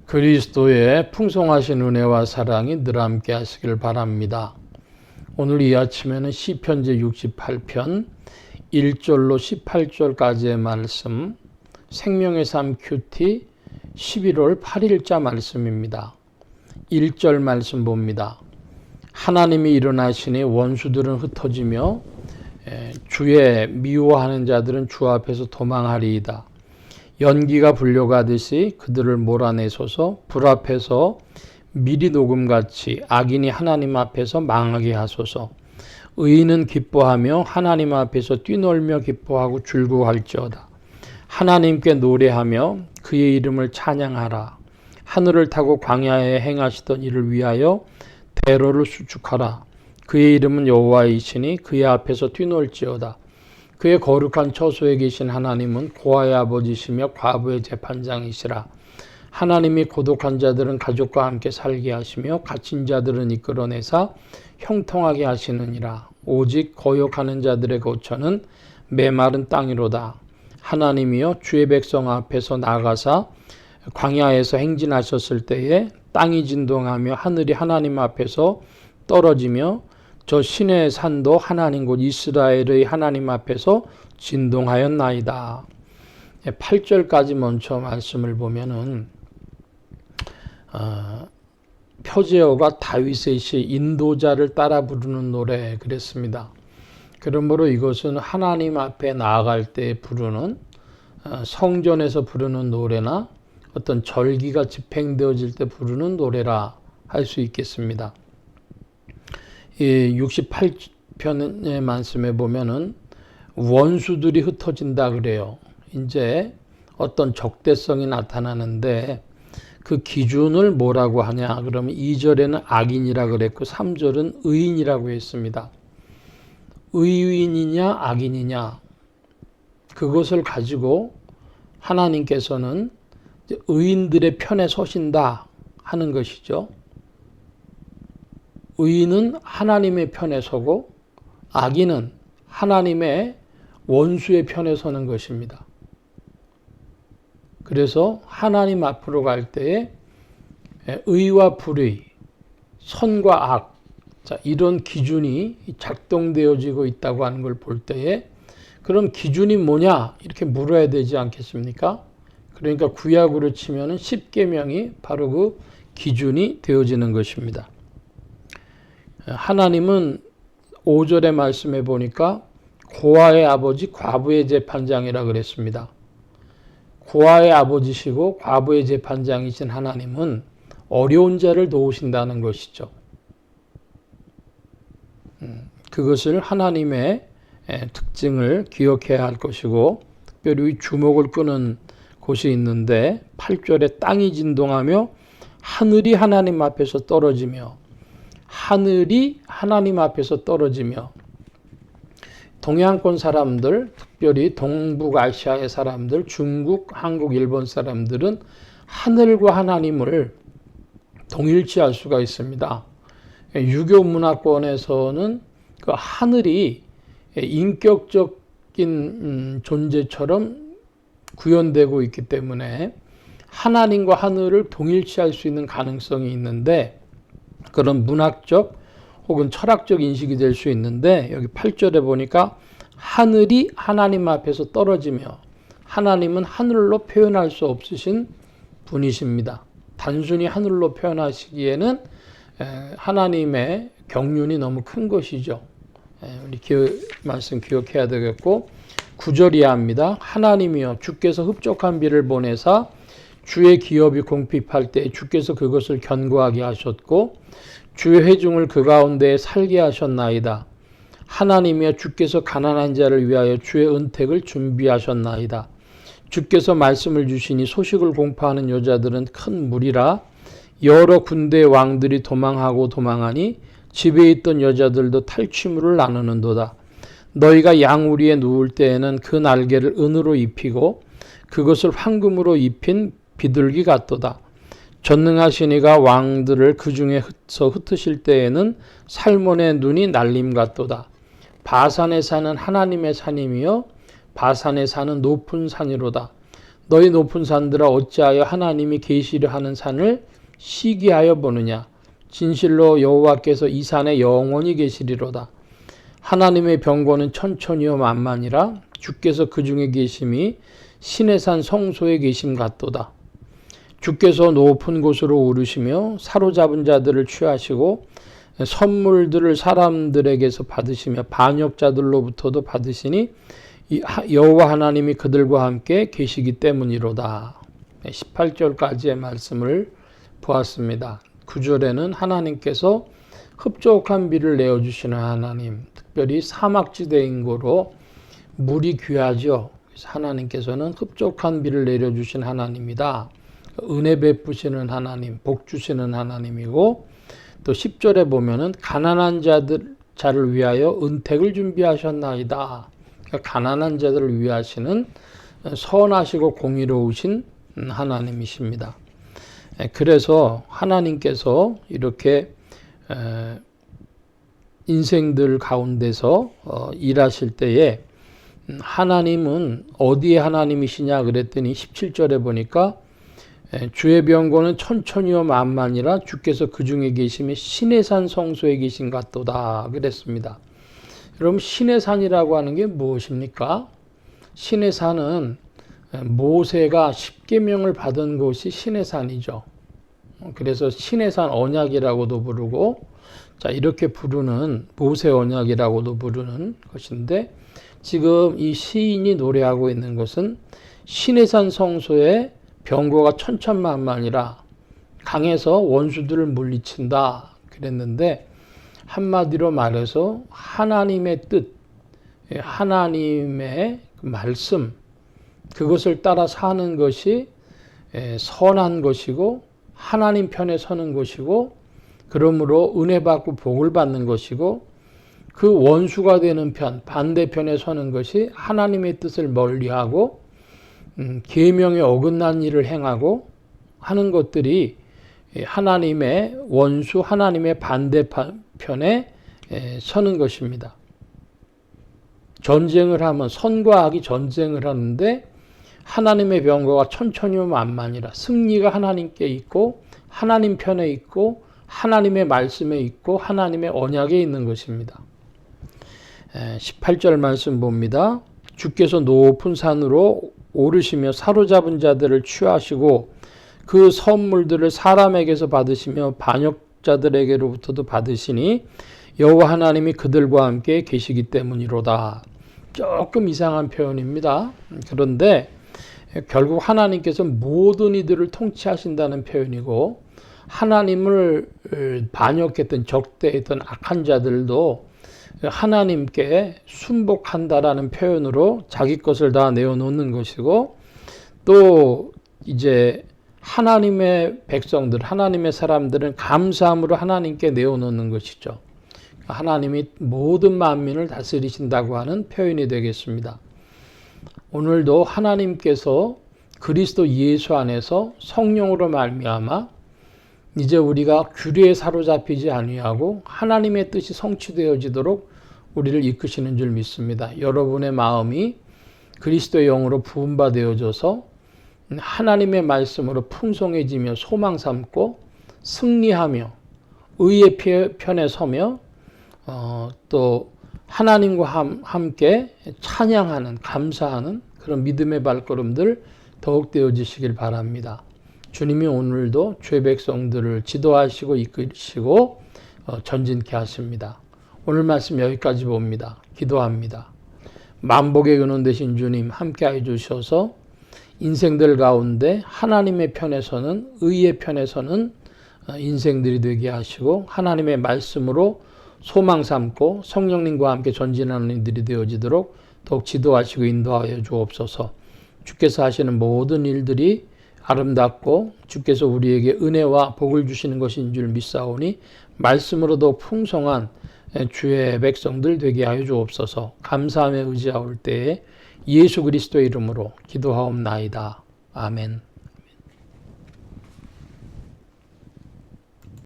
그리스도의 풍성하신 은혜와 사랑이 늘 함께 하시길 바랍니다. 오늘 이 아침에는 시편 제68편 1절로 18절까지의 말씀, 생명의 삶 큐티 11월 8일자 말씀입니다. 1절 말씀 봅니다. 하나님이 일어나시니 원수들은 흩어지며 주의 미워하는 자들은 주 앞에서 도망하리이다. 연기가 불려가듯이 그들을 몰아내소서. 불 앞에서 미리 녹음같이 악인이 하나님 앞에서 망하게 하소서. 의인은 기뻐하며 하나님 앞에서 뛰놀며 기뻐하고 즐거워할지어다. 하나님께 노래하며 그의 이름을 찬양하라. 하늘을 타고 광야에 행하시던 이를 위하여 대로를 수축하라. 그의 이름은 여호와이시니 그의 앞에서 뛰놀지어다. 그의 거룩한 처소에 계신 하나님은 고아의 아버지시며 과부의 재판장이시라. 하나님이 고독한 자들은 가족과 함께 살게 하시며 갇힌 자들은 이끌어내사 형통하게 하시느니라. 오직 거역하는 자들의 거처는 메마른 땅이로다. 하나님이여 주의 백성 앞에서 나가사 광야에서 행진하셨을 때에 땅이 진동하며 하늘이 하나님 앞에서 떨어지며 저 시내의 산도 하나님 곧 이스라엘의 하나님 앞에서 진동하였나이다. 8절까지 먼저 말씀을 보면은 표제어가 다윗의 시 인도자를 따라 부르는 노래 그랬습니다. 그러므로 이것은 하나님 앞에 나아갈 때 부르는 성전에서 부르는 노래나 어떤 절기가 집행되어질 때 부르는 노래라 할 수 있겠습니다. 이 68편의 말씀에 보면은 원수들이 흩어진다 그래요. 이제 어떤 적대성이 나타나는데 그 기준을 뭐라고 하냐? 그러면 2절에는 악인이라 그랬고 3절은 의인이라고 했습니다. 의인이냐 악인이냐? 그것을 가지고 하나님께서는 의인들의 편에 서신다 하는 것이죠. 의인은 하나님의 편에 서고 악인은 하나님의 원수의 편에 서는 것입니다. 그래서 하나님 앞으로 갈 때에 의와 불의, 선과 악, 이런 기준이 작동되어지고 있다고 하는 걸 볼 때에 그럼 기준이 뭐냐? 이렇게 물어야 되지 않겠습니까? 그러니까 구약으로 치면은 10계명이 바로 그 기준이 되어지는 것입니다. 하나님은 5절의 말씀에 보니까 고아의 아버지 과부의 재판장이라 그랬습니다. 고아의 아버지시고 과부의 재판장이신 하나님은 어려운 자를 도우신다는 것이죠. 그것을 하나님의 특징을 기억해야 할 것이고 특별히 주목을 끄는 곳이 있는데 8절에 땅이 진동하며 하늘이 하나님 앞에서 떨어지며 하늘이 하나님 앞에서 떨어지며 동양권 사람들, 특별히 동북아시아의 사람들, 중국, 한국, 일본 사람들은 하늘과 하나님을 동일치할 수가 있습니다. 유교 문화권에서는 그 하늘이 인격적인 존재처럼 구현되고 있기 때문에 하나님과 하늘을 동일치할 수 있는 가능성이 있는데 그런 문학적 혹은 철학적 인식이 될 수 있는데 여기 8절에 보니까 하늘이 하나님 앞에서 떨어지며 하나님은 하늘로 표현할 수 없으신 분이십니다. 단순히 하늘로 표현하시기에는 하나님의 경륜이 너무 큰 것이죠. 우리 말씀 기억해야 되겠고 9절이야 합니다. 하나님이여 주께서 흡족한 비를 보내사 주의 기업이 공핍할 때 주께서 그것을 견고하게 하셨고 주의 회중을 그 가운데에 살게 하셨나이다. 하나님이여 주께서 가난한 자를 위하여 주의 은택을 준비하셨나이다. 주께서 말씀을 주시니 소식을 공포하는 여자들은 큰 무리라. 여러 군대의 왕들이 도망하고 도망하니 집에 있던 여자들도 탈취물을 나누는도다. 너희가 양우리에 누울 때에는 그 날개를 은으로 입히고 그것을 황금으로 입힌 비둘기 같도다. 전능하신 이가 왕들을 그 중에서 흩으실 때에는 살몬의 눈이 날림 같도다. 바산에 사는 하나님의 산이며 바산에 사는 높은 산이로다. 너희 높은 산들아 어찌하여 하나님이 계시려 하는 산을 시기하여 보느냐. 진실로 여호와께서 이 산에 영원히 계시리로다. 하나님의 병거는 천천히요 만만이라 주께서 그 중에 계심이 신의 산 성소에 계심 같도다. 주께서 높은 곳으로 오르시며 사로잡은 자들을 취하시고 선물들을 사람들에게서 받으시며 반역자들로부터도 받으시니 여호와 하나님이 그들과 함께 계시기 때문이로다. 18절까지의 말씀을 보았습니다. 9절에는 하나님께서 흡족한 비를 내어주시는 하나님, 특별히 사막지대인 고로 물이 귀하죠. 그래서 하나님께서는 흡족한 비를 내려주신 하나님이다. 은혜 베푸시는 하나님, 복 주시는 하나님이고, 또 10절에 보면은 가난한 자를 위하여 은택을 준비하셨나이다. 그러니까 가난한 자들을 위하시는 선하시고 공의로우신 하나님이십니다. 그래서 하나님께서 이렇게 인생들 가운데서 일하실 때에 하나님은 어디에 하나님이시냐 그랬더니 17절에 보니까 주의 병거는 천천히요 만만이라 주께서 그 중에 계심이 신의 산 성소에 계신 같도다 그랬습니다. 여러분 신의 산이라고 하는 게 무엇입니까? 신의 산은 모세가 십계명을 받은 곳이 신의 산이죠. 그래서 신의 산 언약이라고도 부르고 자 이렇게 부르는 모세 언약이라고도 부르는 것인데 지금 이 시인이 노래하고 있는 것은 신의 산 성소에 병거가 천천만만이라 강에서 원수들을 물리친다 그랬는데 한마디로 말해서 하나님의 뜻, 하나님의 말씀 그것을 따라 사는 것이 선한 것이고 하나님 편에 서는 것이고 그러므로 은혜 받고 복을 받는 것이고 그 원수가 되는 편, 반대편에 서는 것이 하나님의 뜻을 멀리하고 계명에 어긋난 일을 행하고 하는 것들이 하나님의 원수, 하나님의 반대편에 서는 것입니다. 전쟁을 하면 선과 악이 전쟁을 하는데 하나님의 병거가 천천히요 만만이라 승리가 하나님께 있고 하나님 편에 있고 하나님의 말씀에 있고 하나님의 언약에 있는 것입니다. 18절 말씀 봅니다. 주께서 높은 산으로 오르시며 사로잡은 자들을 취하시고 그 선물들을 사람에게서 받으시며 반역자들에게로부터도 받으시니 여호와 하나님이 그들과 함께 계시기 때문이로다. 조금 이상한 표현입니다. 그런데 결국 하나님께서 모든 이들을 통치하신다는 표현이고 하나님을 반역했던 적대했던 악한 자들도 하나님께 순복한다라는 표현으로 자기 것을 다 내어놓는 것이고 또 이제 하나님의 백성들, 하나님의 사람들은 감사함으로 하나님께 내어놓는 것이죠. 하나님이 모든 만민을 다스리신다고 하는 표현이 되겠습니다. 오늘도 하나님께서 그리스도 예수 안에서 성령으로 말미암아 이제 우리가 규례에 사로잡히지 아니하고 하나님의 뜻이 성취되어지도록 우리를 이끄시는 줄 믿습니다. 여러분의 마음이 그리스도의 영으로 부음받아져서 하나님의 말씀으로 풍성해지며 소망 삼고 승리하며 의의 편에 서며 또 하나님과 함께 찬양하는 감사하는 그런 믿음의 발걸음들 더욱 되어지시길 바랍니다. 주님이 오늘도 죄 백성들을 지도하시고 이끄시고 전진케 하십니다. 오늘 말씀 여기까지 봅니다. 기도합니다. 만복의 근원 되신 주님 함께해 주셔서 인생들 가운데 하나님의 편에 서는 의의 편에 서는 인생들이 되게 하시고 하나님의 말씀으로 소망 삼고 성령님과 함께 전진하는 이들이 되어지도록 더욱 지도하시고 인도하여 주옵소서. 주께서 하시는 모든 일들이 아름답고 주께서 우리에게 은혜와 복을 주시는 것인 줄 믿사오니 말씀으로도 풍성한 주의 백성들 되게 하여 주옵소서. 감사함에 의지하올 때에 예수 그리스도의 이름으로 기도하옵나이다. 아멘.